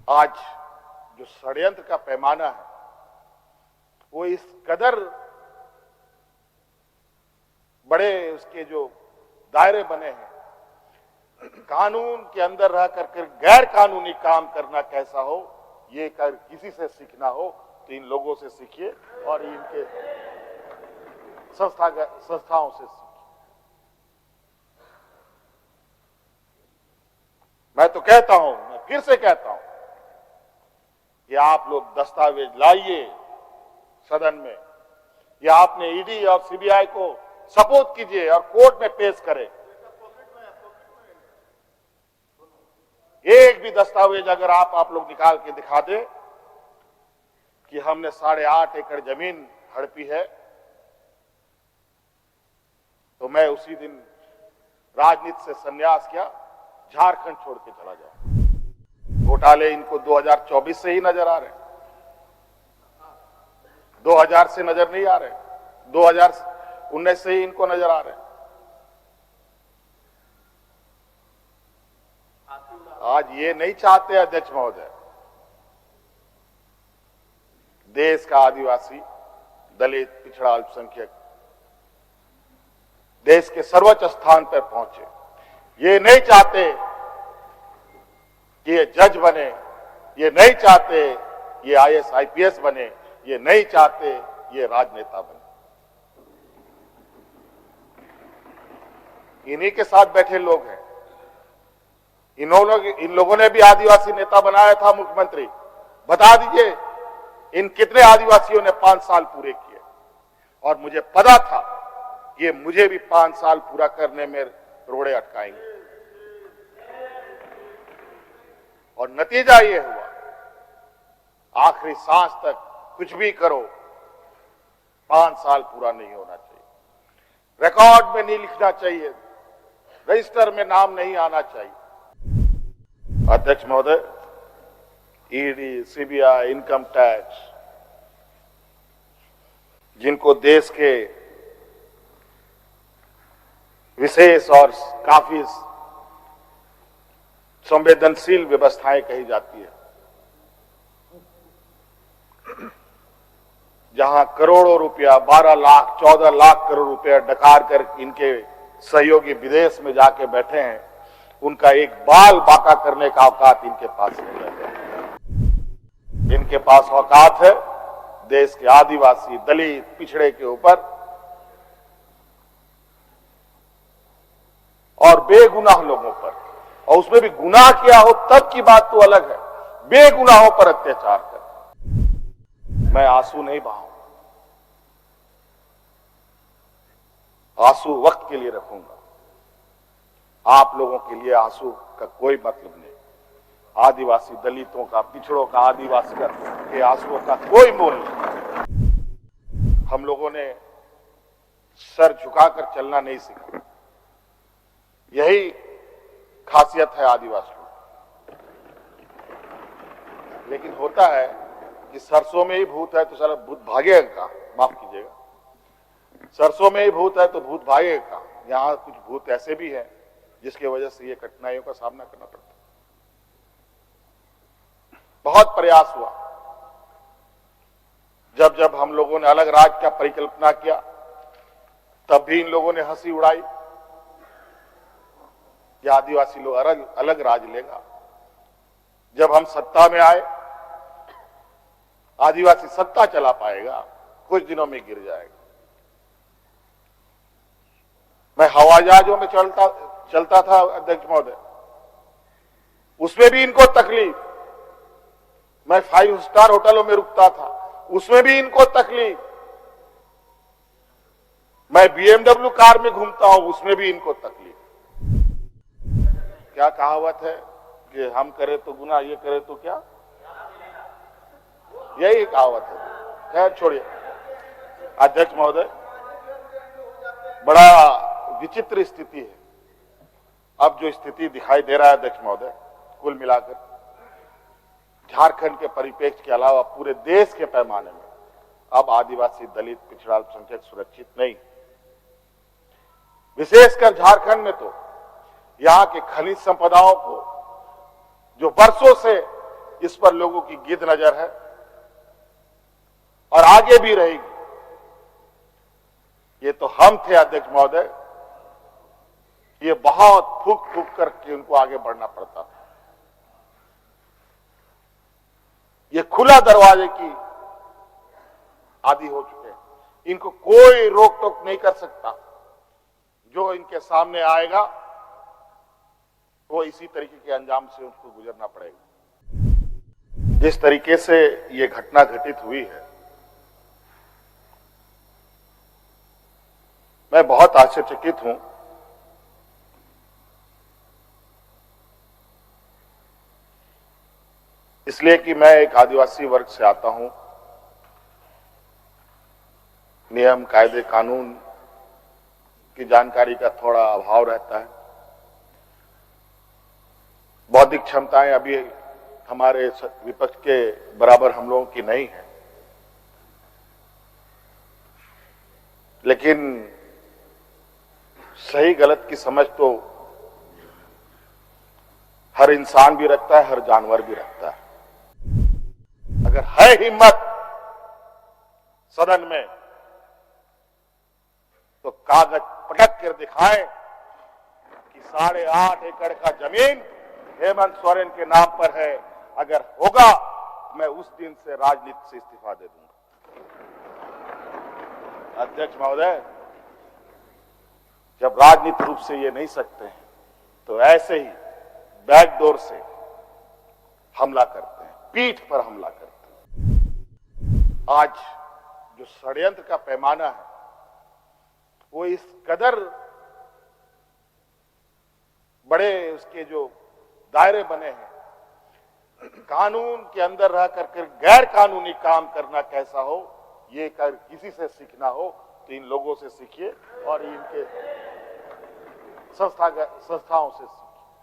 आज जो षड्यंत्र का पैमाना है वो इस कदर बड़े उसके जो दायरे बने हैं, कानून के अंदर रह कर गैर कानूनी काम करना कैसा हो, ये कर किसी से सीखना हो तो इन लोगों से सीखिए और इनके संस्थाओं से सीखिए। मैं तो कहता हूं, मैं फिर से कहता हूं कि आप लोग दस्तावेज लाइए सदन में, या आपने ईडी और सीबीआई को सपोर्ट कीजिए और कोर्ट में पेश करें। एक भी दस्तावेज अगर आप लोग निकाल के दिखा दे कि हमने 8.5 एकड़ जमीन हड़पी है, तो मैं उसी दिन राजनीति से संन्यास किया, झारखंड छोड़ के चला जाऊं। घोटाले इनको 2024 से ही नजर आ रहे, 2000 से नजर नहीं आ रहे, 2019 से ही इनको नजर आ रहे। आज ये नहीं चाहते अध्यक्ष महोदय, देश का आदिवासी, दलित, पिछड़ा, अल्पसंख्यक देश के सर्वोच्च स्थान पर पहुंचे। ये नहीं चाहते कि ये जज बने, ये नहीं चाहते ये आईएएस आईपीएस बने, ये नहीं चाहते ये राजनेता बने। इन्हीं के साथ बैठे लोग हैं। इन लोगों ने भी आदिवासी नेता बनाया था मुख्यमंत्री। बता दीजिए इन कितने आदिवासियों ने 5 साल पूरे किए, और मुझे पता था ये मुझे भी 5 साल पूरा करने में रोड़े अटकाएंगे, और नतीजा ये हुआ आखिरी सांस तक कुछ भी करो 5 साल पूरा नहीं होना चाहिए, रिकॉर्ड में नहीं लिखना चाहिए, रजिस्टर में नाम नहीं आना चाहिए। अध्यक्ष महोदय, ईडी, सीबीआई, इनकम टैक्स, जिनको देश के विशेष और काफी संवेदनशील व्यवस्थाएं कही जाती है, जहां करोड़ों रुपया, 12 लाख 14 लाख करोड़ रुपया डकार कर इनके सहयोगी विदेश में जाके बैठे हैं, उनका एक बाल बाका करने का औकात इनके पास नहीं है। इनके पास औकात है देश के आदिवासी, दलित, पिछड़े के ऊपर, और बेगुनाह लोगों पर, और उसमें भी गुनाह किया हो तब की बात तो अलग है, बेगुनाहों पर अत्याचार कर। मैं आंसू नहीं बहाऊंगा, आंसू वक्त के लिए रखूंगा। आप लोगों के लिए आंसू का कोई मतलब नहीं। आदिवासी दलितों का, पिछड़ों का, आदिवासी के आंसुओं का कोई मोल नहीं। हम लोगों ने सर झुकाकर चलना नहीं सीखा, यही खासियत है आदिवासियों। लेकिन होता है कि सरसों में ही भूत है तो सारा भूत भागेगा कहां? माफ कीजिएगा, सरसों में ही भूत है तो भूत भागेगा कहां? यहां कुछ भूत ऐसे भी हैं जिसकी वजह से ये कठिनाइयों का सामना करना पड़ता है। बहुत प्रयास हुआ, जब जब हम लोगों ने अलग राज्य का परिकल्पना किया तब भी इन लोगों ने हंसी उड़ाई कि आदिवासी लोग अलग राज लेगा। जब हम सत्ता में आए, आदिवासी सत्ता चला पाएगा, कुछ दिनों में गिर जाएगा। मैं हवाई जहाजों में चलता था अध्यक्ष महोदय, उसमें भी इनको तकलीफ। मैं 5 स्टार होटलों में रुकता था, उसमें भी इनको तकलीफ। मैं BMW कार में घूमता हूं, उसमें भी इनको तकलीफ। क्या कहावत है कि हम करें तो गुनाह, ये करे तो क्या, यही कहावत है। खैर छोड़िए अध्यक्ष महोदय, बड़ा विचित्र स्थिति है। अब जो स्थिति दिखाई दे रहा है अध्यक्ष महोदय, कुल मिलाकर झारखंड के परिप्रेक्ष्य के अलावा पूरे देश के पैमाने में अब आदिवासी, दलित, पिछड़ा, अल्पसंख्यक सुरक्षित नहीं। विशेषकर झारखंड में तो यहाँ के खनिज संपदाओं को जो वर्षों से इस पर लोगों की गिद्ध नजर है और आगे भी रहेगी। ये तो हम थे अध्यक्ष महोदय, ये बहुत फूक फूक करके उनको आगे बढ़ना पड़ता था। ये खुला दरवाजे की आदि हो चुके हैं, इनको कोई रोक टोक नहीं कर सकता। जो इनके सामने आएगा वो इसी तरीके के अंजाम से उसको गुजरना पड़ेगा। जिस तरीके से ये घटना घटित हुई है, मैं बहुत आश्चर्यचकित हूं। इसलिए कि मैं एक आदिवासी वर्ग से आता हूं। नियम कायदे कानून की जानकारी का थोड़ा अभाव रहता है। बौद्धिक क्षमताएं अभी हमारे विपक्ष के बराबर हम लोगों की नहीं है, लेकिन सही गलत की समझ तो हर इंसान भी रखता है, हर जानवर भी रखता है। अगर है हिम्मत सदन में तो कागज पटक कर दिखाएं कि 8.5 एकड़ का जमीन हेमंत सोरेन के नाम पर है। अगर होगा मैं उस दिन से राजनीति से इस्तीफा दे दूंगा। अध्यक्ष महोदय, जब राजनीतिक रूप से ये नहीं सकते हैं तो ऐसे ही बैकडोर से हमला करते हैं, पीठ पर हमला करते हैं। आज जो षड्यंत्र का पैमाना है वो इस कदर बड़े उसके जो दायरे बने हैं, कानून के अंदर रह कर गैर कानूनी काम करना कैसा हो, ये कर किसी से सीखना हो तो इन लोगों से सीखिए और इनके संस्थाओं से सीखिए।